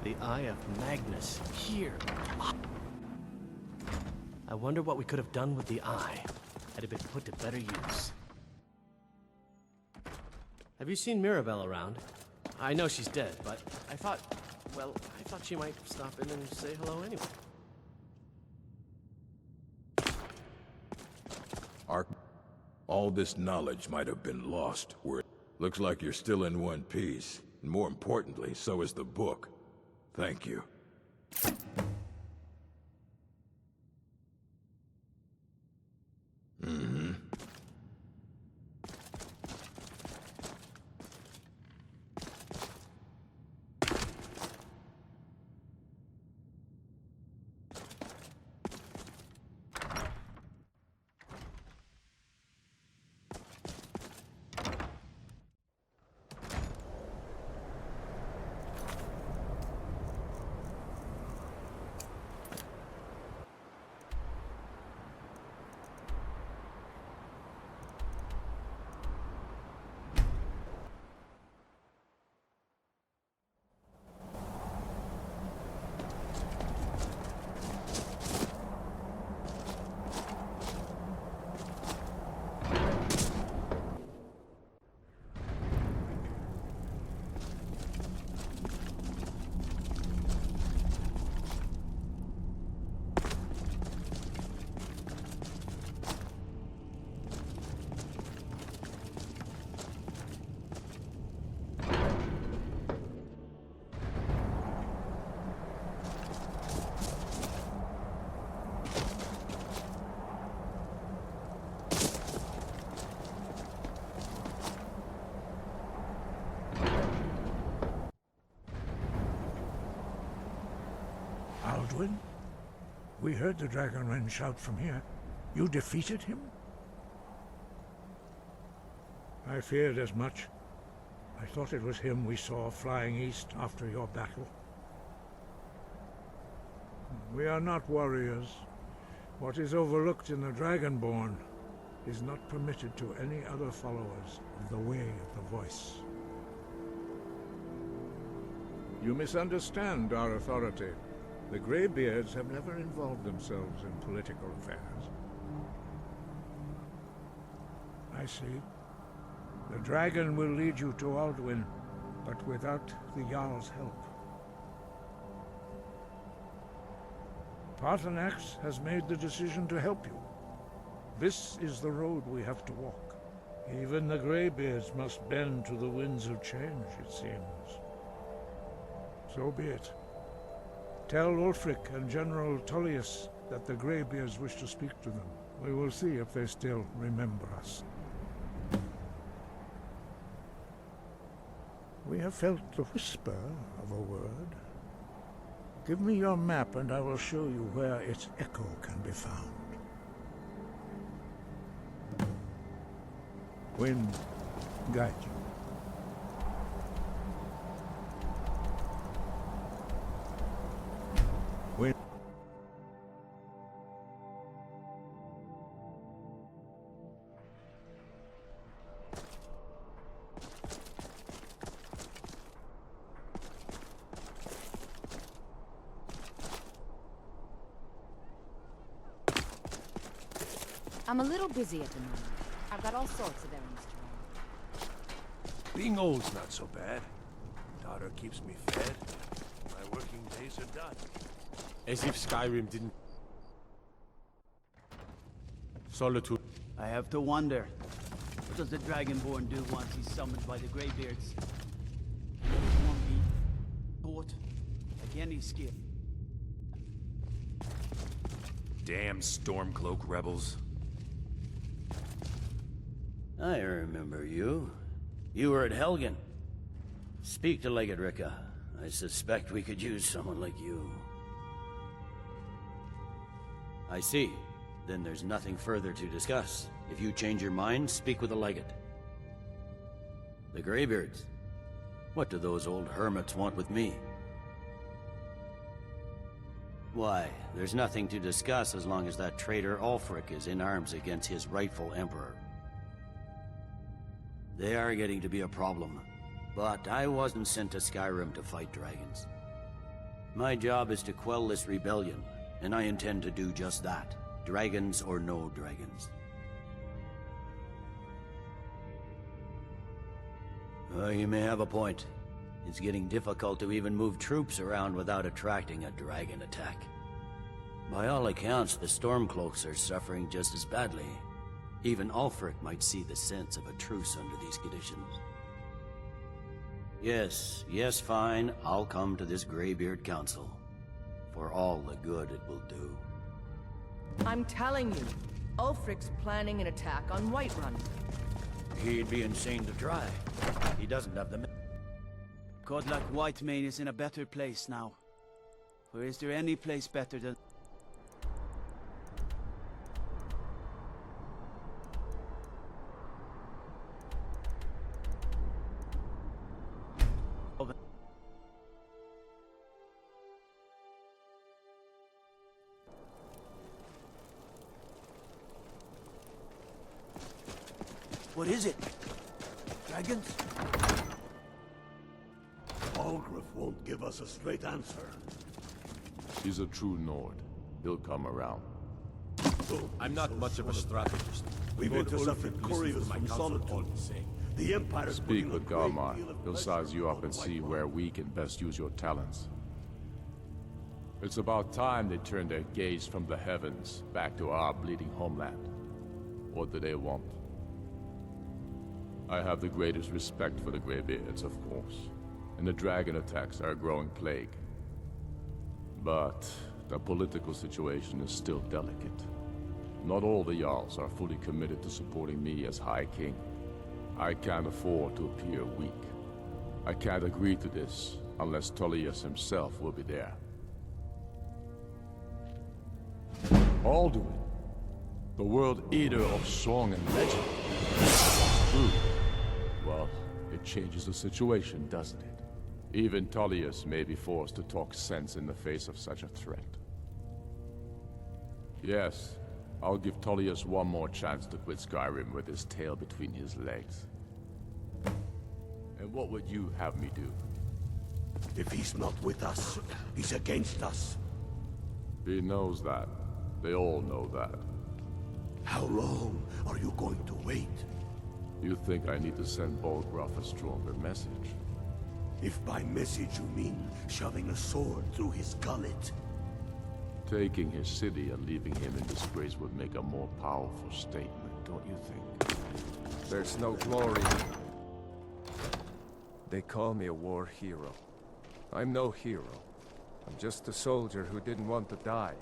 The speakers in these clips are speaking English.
The Eye of Magnus, here. I wonder what we could have done with the eye, had it been put to better use. Have you seen Mirabelle around? I know she's dead, but I thought she might stop in and say hello anyway. All this knowledge might have been lost. Looks like you're still in one piece. And more importantly, so is the book. Thank you. Alduin? We heard the Dragonren shout from here. You defeated him? I feared as much. I thought it was him we saw flying east after your battle. We are not warriors. What is overlooked in the Dragonborn is not permitted to any other followers of the Way of the Voice. You misunderstand our authority. The Greybeards have never involved themselves in political affairs. I see. The dragon will lead you to Alduin, but without the Jarl's help. Paarthurnax has made the decision to help you. This is the road we have to walk. Even the Greybeards must bend to the winds of change, it seems. So be it. Tell Ulfric and General Tullius that the Greybeards wish to speak to them. We will see if they still remember us. We have felt the whisper of a word. Give me your map and I will show you where its echo can be found. Wind, guide you. Wind. I'm a little busy at the moment. I've got all sorts of errands to run. Being old's not so bad. Daughter keeps me fed. My working days are done. As if Skyrim didn't... Solitude. I have to wonder. What does the Dragonborn do once he's summoned by the Greybeards? Won't be taught like any skill. Damn Stormcloak rebels. I remember you. You were at Helgen. Speak to Legate Ricka. I suspect we could use someone like you. I see. Then there's nothing further to discuss. If you change your mind, speak with the Legate. The Greybeards. What do those old hermits want with me? Why, there's nothing to discuss as long as that traitor Ulfric is in arms against his rightful emperor. They are getting to be a problem, but I wasn't sent to Skyrim to fight dragons. My job is to quell this rebellion, and I intend to do just that. Dragons or no dragons. You may have a point. It's getting difficult to even move troops around without attracting a dragon attack. By all accounts, the Stormcloaks are suffering just as badly. Even Ulfric might see the sense of a truce under these conditions. Yes, fine. I'll come to this Greybeard Council. For all the good it will do. I'm telling you, Ulfric's planning an attack on Whiterun. He'd be insane to try. He doesn't have the... Godlike Whitemane is in a better place now. Or is there any place better than... What is it? Dragons? Algrif won't give us a straight answer. He's a true Nord. He'll come around. I'm not much of a strategist. We've intercepted couriers from Solitude. The Empire is Speak putting a with great Garmar. deal of He'll pressure size you up on and see Whiterun. where we can best use your talents. It's about time they turned their gaze from the heavens back to our bleeding homeland. What do they want? I have the greatest respect for the Greybeards, of course, and the dragon attacks are a growing plague. But the political situation is still delicate. Not all the Jarls are fully committed to supporting me as High King. I can't afford to appear weak. I can't agree to this unless Tullius himself will be there. Alduin, the World Eater of song and legend. True. Well, it changes the situation, doesn't it? Even Tullius may be forced to talk sense in the face of such a threat. Yes, I'll give Tullius one more chance to quit Skyrim with his tail between his legs. And what would you have me do? If he's not with us, he's against us. He knows that. They all know that. How long are you going to wait? You think I need to send Bolgraf a stronger message? If by message you mean shoving a sword through his gullet. Taking his city and leaving him in disgrace would make a more powerful statement, don't you think? There's no glory. They call me a war hero. I'm no hero. I'm just a soldier who didn't want to die.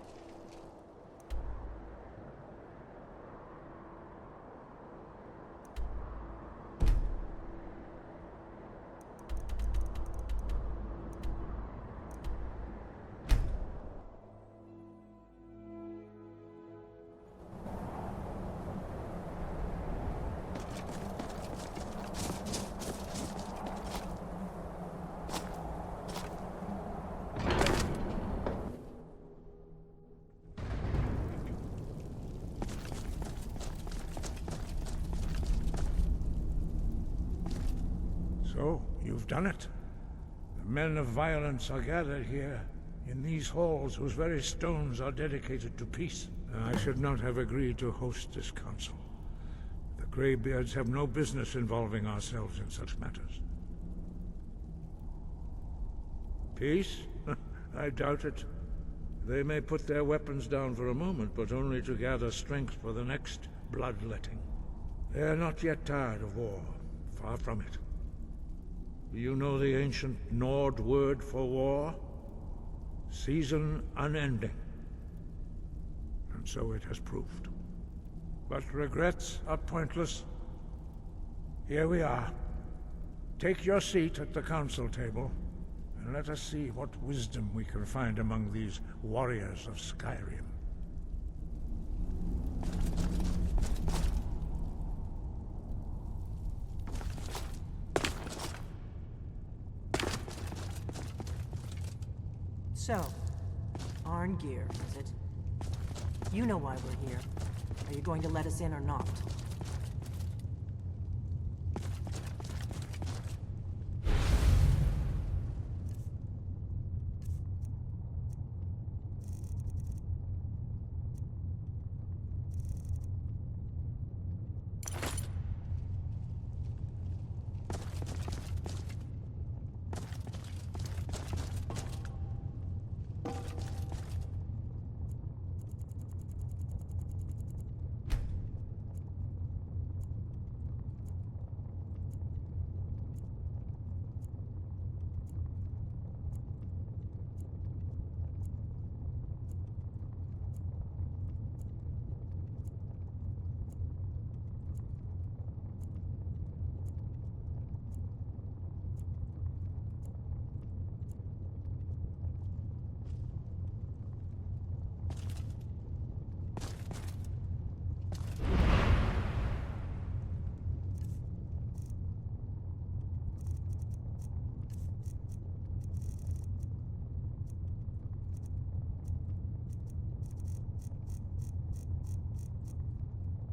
So, you've done it. The men of violence are gathered here, in these halls whose very stones are dedicated to peace. I should not have agreed to host this council. The Greybeards have no business involving ourselves in such matters. Peace? I doubt it. They may put their weapons down for a moment, but only to gather strength for the next bloodletting. They are not yet tired of war. Far from it. Do you know the ancient Nord word for war? Season unending. And so it has proved. But regrets are pointless. Here we are. Take your seat at the council table, and let us see what wisdom we can find among these warriors of Skyrim. So, Arngeir, is it? You know why we're here. Are you going to let us in or not?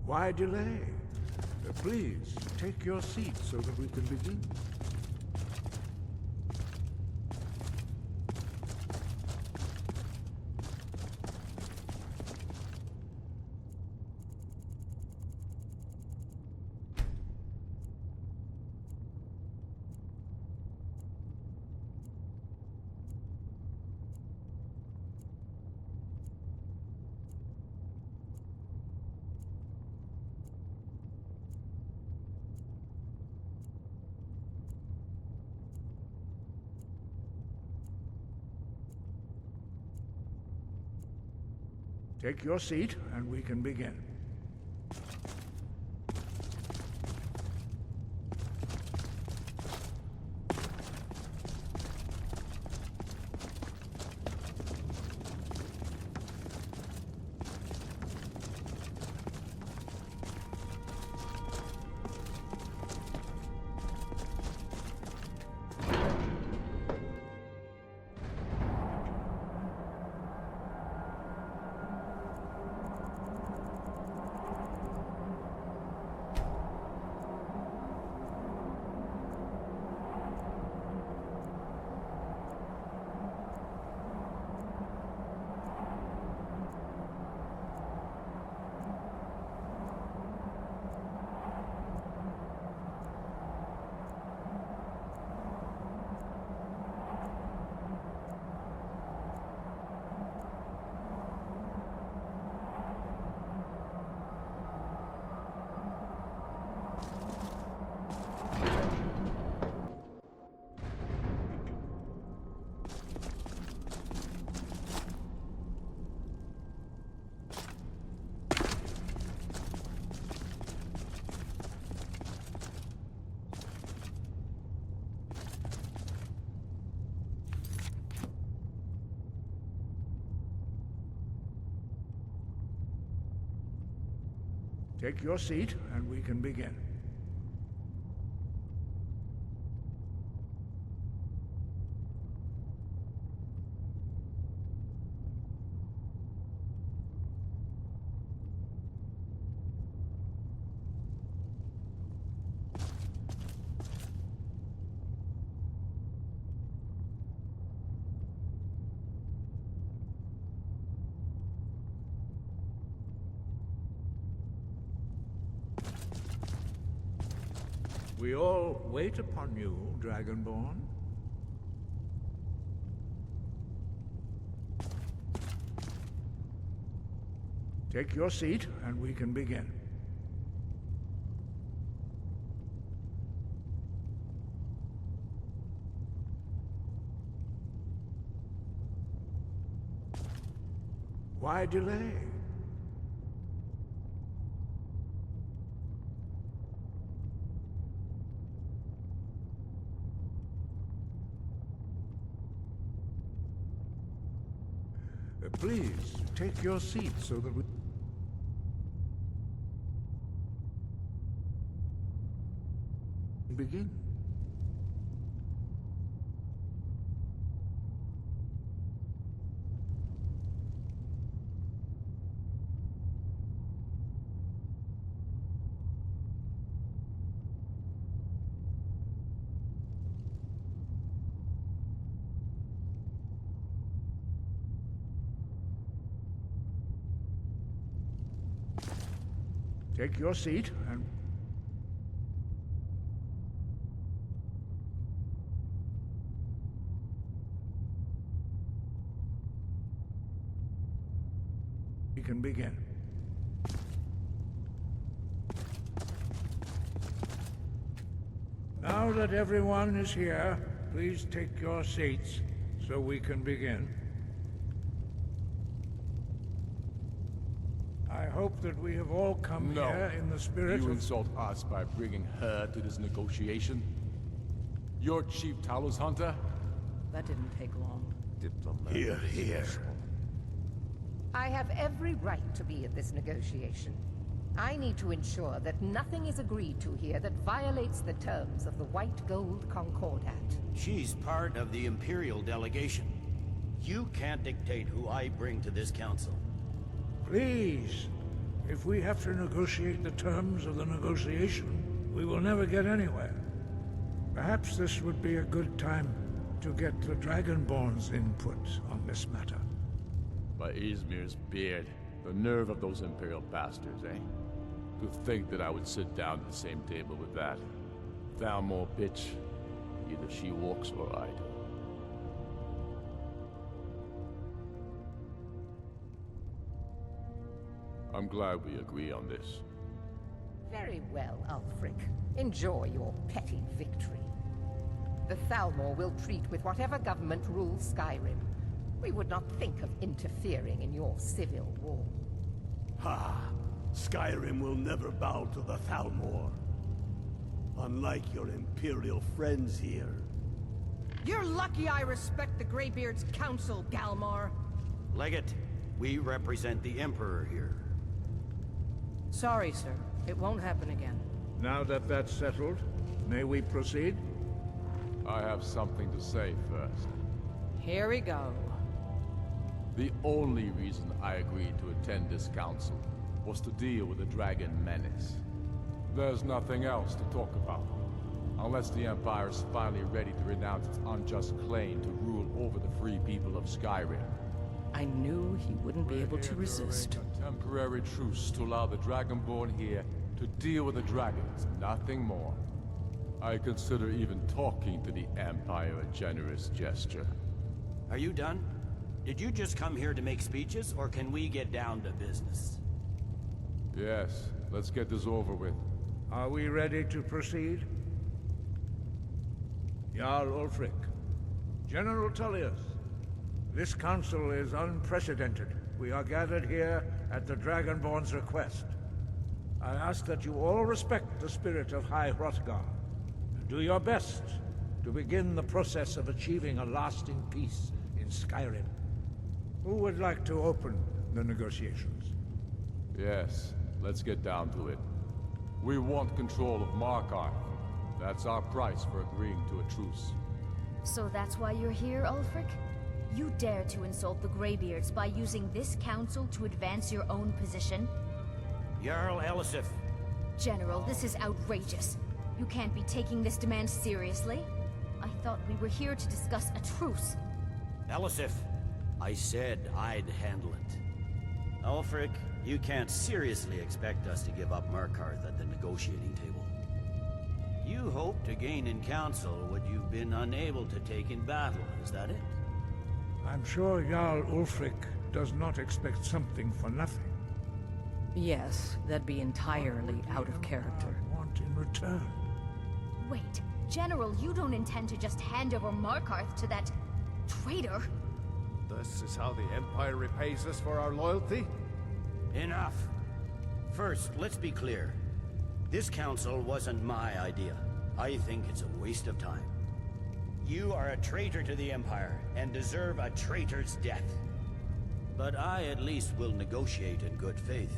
Why delay? Please, take your seat so that we can begin. Take your seat, and we can begin. Take your seat, and we can begin. We all wait upon you, Dragonborn. Take your seat, and we can begin. Why delay? Please, take your seat so that we begin. Take your seat, and we can begin. Now that everyone is here, please take your seats so we can begin. I hope that we have all come here in the spirit You of... insult us by bringing her to this negotiation? You're Chief Talos Hunter? That didn't take long. Here, here. I have every right to be at this negotiation. I need to ensure that nothing is agreed to here that violates the terms of the White Gold Concordat. She's part of the Imperial delegation. You can't dictate who I bring to this council. Please, If we have to negotiate the terms of the negotiation, we will never get anywhere. Perhaps this would be a good time to get the Dragonborn's input on this matter. By Izmir's beard, the nerve of those Imperial bastards, eh? To think that I would sit down at the same table with that. Thalmor bitch. Either she walks or I do. I'm glad we agree on this. Very well, Ulfric. Enjoy your petty victory. The Thalmor will treat with whatever government rules Skyrim. We would not think of interfering in your civil war. Ha! Skyrim will never bow to the Thalmor. Unlike your Imperial friends here. You're lucky I respect the Greybeard's counsel, Galmar. Legate, we represent the Emperor here. Sorry, sir. It won't happen again. Now that that's settled, may we proceed? I have something to say first. Here we go. The only reason I agreed to attend this council was to deal with the Dragon Menace. There's nothing else to talk about. Unless the Empire is finally ready to renounce its unjust claim to rule over the free people of Skyrim. I knew he wouldn't be able to resist. A temporary truce to allow the Dragonborn here to deal with the dragons, nothing more. I consider even talking to the Empire a generous gesture. Are you done? Did you just come here to make speeches, or can we get down to business? Yes, let's get this over with. Are we ready to proceed? Jarl Ulfric, General Tullius, this council is unprecedented. We are gathered here at the Dragonborn's request. I ask that you all respect the spirit of High Hrothgar, and do your best to begin the process of achieving a lasting peace in Skyrim. Who would like to open the negotiations? Yes, let's get down to it. We want control of Markarth. That's our price for agreeing to a truce. So that's why you're here, Ulfric? You dare to insult the Greybeards by using this council to advance your own position? Jarl Elisif. General, this is outrageous. You can't be taking this demand seriously. I thought we were here to discuss a truce. Elisif, I said I'd handle it. Ulfric, you can't seriously expect us to give up Markarth at the negotiating table. You hope to gain in council what you've been unable to take in battle, is that it? I'm sure Jarl Ulfric does not expect something for nothing. Yes, that'd be entirely out of character. I want in return. Wait, General, you don't intend to just hand over Markarth to that traitor? This is how the Empire repays us for our loyalty? Enough. First, let's be clear. This council wasn't my idea. I think it's a waste of time. You are a traitor to the Empire, and deserve a traitor's death. But I at least will negotiate in good faith.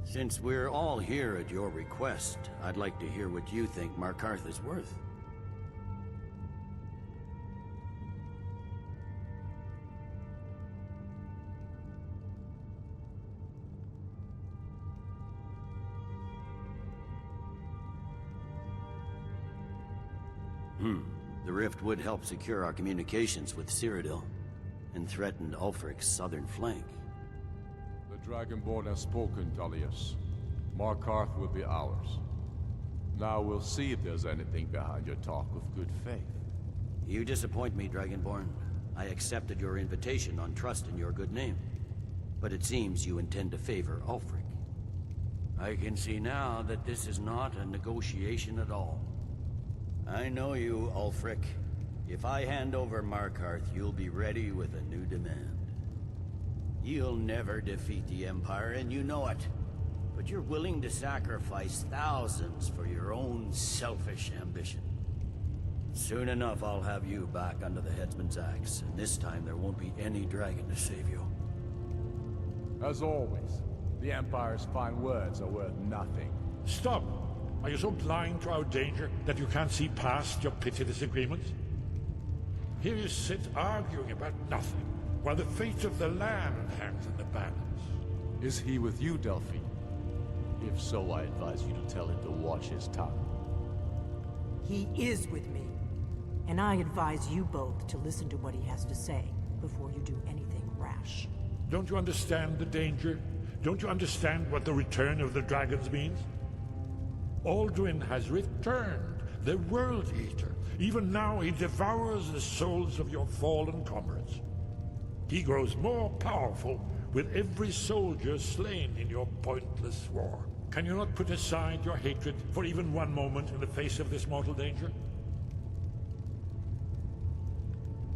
Since we're all here at your request, I'd like to hear what you think Markarth is worth. The rift would help secure our communications with Cyrodiil, and threatened Ulfric's southern flank. The Dragonborn has spoken, Tullius. Markarth will be ours. Now we'll see if there's anything behind your talk of good faith. You disappoint me, Dragonborn. I accepted your invitation on trust in your good name. But it seems you intend to favor Ulfric. I can see now that this is not a negotiation at all. I know you, Ulfric. If I hand over Markarth, you'll be ready with a new demand. You'll never defeat the Empire, and you know it. But you're willing to sacrifice thousands for your own selfish ambition. Soon enough, I'll have you back under the headsman's axe, and this time there won't be any dragon to save you. As always, the Empire's fine words are worth nothing. Stop! Are you so blind to our danger that you can't see past your pitiless agreements? Here you sit arguing about nothing, while the fate of the land hangs in the balance. Is he with you, Delphine? If so, I advise you to tell him to watch his tongue. He is with me. And I advise you both to listen to what he has to say before you do anything rash. Don't you understand the danger? Don't you understand what the return of the dragons means? Alduin has returned, the World Eater. Even now he devours the souls of your fallen comrades. He grows more powerful with every soldier slain in your pointless war. Can you not put aside your hatred for even one moment in the face of this mortal danger?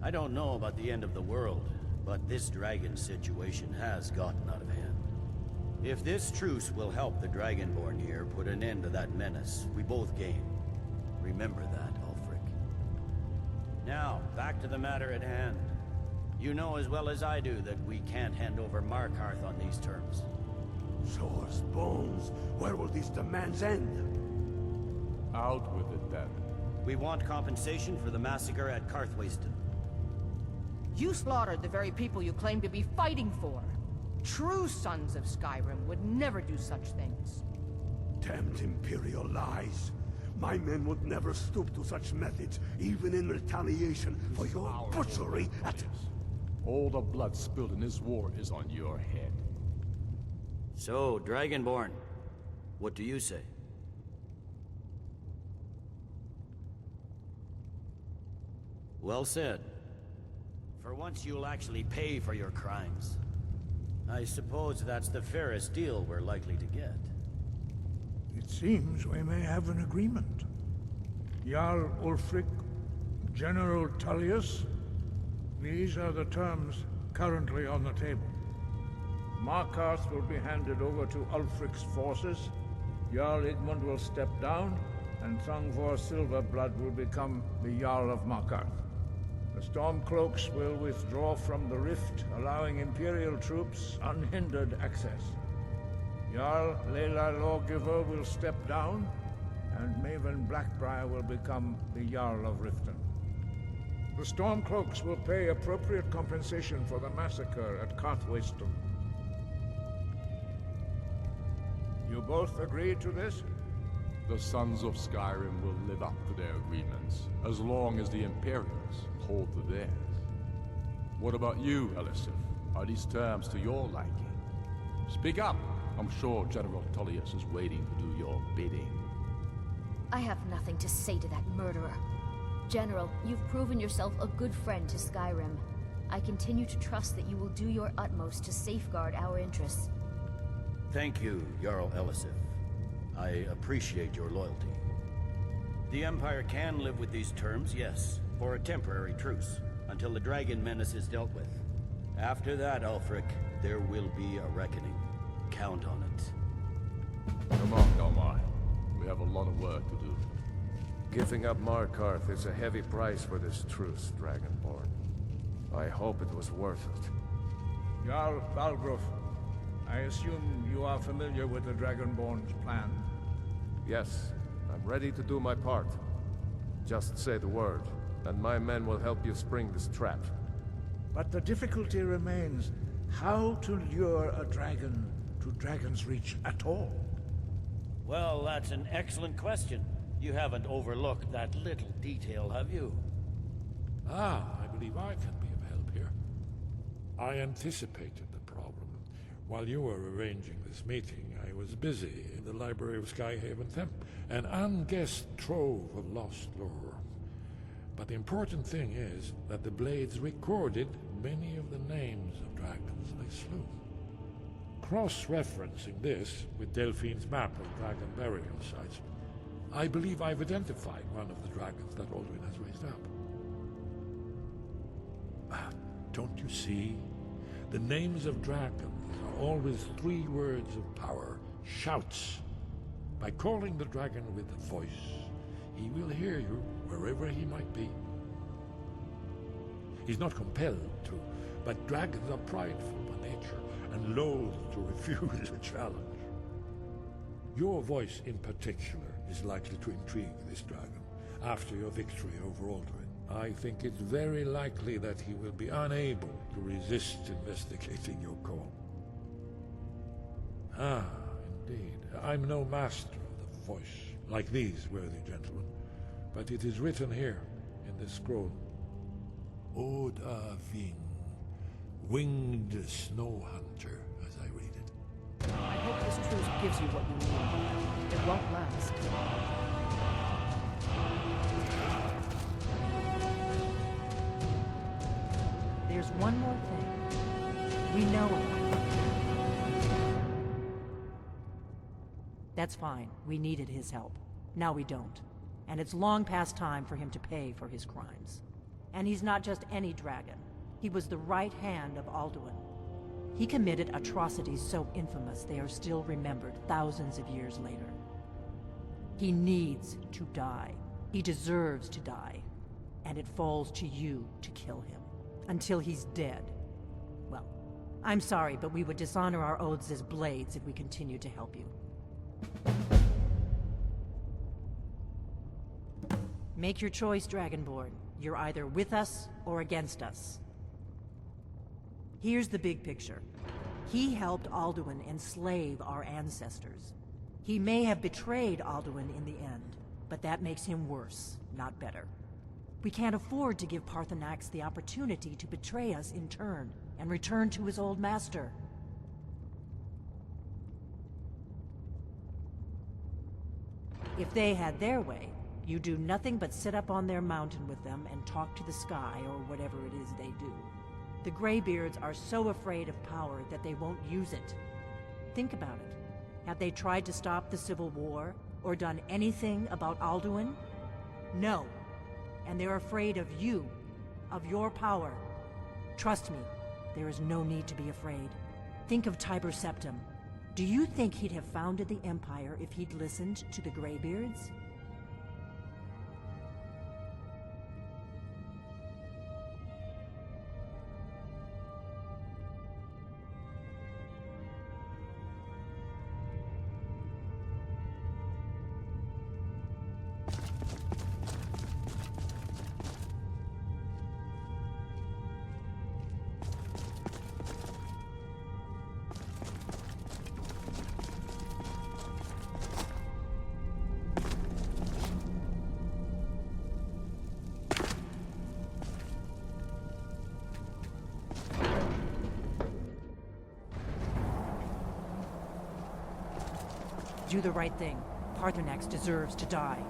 I don't know about the end of the world, but this dragon situation has gotten out of hand. If this truce will help the Dragonborn here put an end to that menace, we both gain. Remember that, Ulfric. Now, back to the matter at hand. You know as well as I do that we can't hand over Markarth on these terms. Swords, bones, where will these demands end? Out with it, then. We want compensation for the massacre at Karthwasten. You slaughtered the very people you claim to be fighting for. True sons of Skyrim would never do such things. Damned Imperial lies. My men would never stoop to such methods, even in retaliation for your butchery at... All the blood spilled in this war is on your head. So, Dragonborn, what do you say? Well said. For once you'll actually pay for your crimes. I suppose that's the fairest deal we're likely to get. It seems we may have an agreement. Jarl Ulfric, General Tullius, these are the terms currently on the table. Markarth will be handed over to Ulfric's forces, Jarl Igmund will step down, and Thungvor Silverblood will become the Jarl of Markarth. The Stormcloaks will withdraw from the rift, allowing Imperial troops unhindered access. Jarl Leila Lawgiver will step down, and Maven Blackbriar will become the Jarl of Riften. The Stormcloaks will pay appropriate compensation for the massacre at Karthwasten. You both agree to this? The Sons of Skyrim will live up to their agreements, as long as the Imperials hold to theirs. What about you, Elisif? Are these terms to your liking? Speak up! I'm sure General Tullius is waiting to do your bidding. I have nothing to say to that murderer. General, you've proven yourself a good friend to Skyrim. I continue to trust that you will do your utmost to safeguard our interests. Thank you, Jarl Elisif. I appreciate your loyalty. The Empire can live with these terms, yes, for a temporary truce, until the dragon menace is dealt with. After that, Ulfric, there will be a reckoning. Count on it. Come on, Galmar. We have a lot of work to do. Giving up Markarth is a heavy price for this truce, Dragonborn. I hope it was worth it. Jarl Balgruuf, I assume you are familiar with the Dragonborn's plan? Yes, I'm ready to do my part. Just say the word, and my men will help you spring this trap. But the difficulty remains how to lure a dragon to Dragon's Reach at all. Well, that's an excellent question. You haven't overlooked that little detail, have you? I believe I can be of help here. I anticipated the problem. While you were arranging this meeting, I was busy in the library of Skyhaven Temp, an unguessed trove of lost lore. But the important thing is that the Blades recorded many of the names of dragons they slew. Cross-referencing this with Delphine's map of dragon burial sites, I believe I've identified one of the dragons that Alduin has raised up. Don't you see? The names of dragons are always 3 words of power, shouts. By calling the dragon with a voice, he will hear you wherever he might be. He's not compelled to, but dragons are prideful by nature and loath to refuse a challenge. Your voice in particular is likely to intrigue this dragon after your victory over Alduin. I think it's very likely that he will be unable to resist investigating your call. Indeed. I'm no master of the voice, like these worthy gentlemen, but it is written here in this scroll. Oda Ving, winged snow hunter, as I read it. I hope this truce gives you what you need. It won't last. There's one more thing. We know him. That's fine. We needed his help. Now we don't. And it's long past time for him to pay for his crimes. And he's not just any dragon. He was the right hand of Alduin. He committed atrocities so infamous they are still remembered thousands of years later. He needs to die. He deserves to die. And it falls to you to kill him. Until he's dead. Well, I'm sorry, but we would dishonor our oaths as blades if we continued to help you. Make your choice, Dragonborn. You're either with us or against us. Here's the big picture. He helped Alduin enslave our ancestors. He may have betrayed Alduin in the end, but that makes him worse, not better. We can't afford to give Paarthurnax the opportunity to betray us in turn, and return to his old master. If they had their way, you do nothing but sit up on their mountain with them and talk to the sky or whatever it is they do. The Greybeards are so afraid of power that they won't use it. Think about it. Have they tried to stop the Civil War, or done anything about Alduin? No. And they're afraid of you, of your power. Trust me, there is no need to be afraid. Think of Tiber Septim. Do you think he'd have founded the Empire if he'd listened to the Greybeards? Do the right thing. Paarthurnax deserves to die.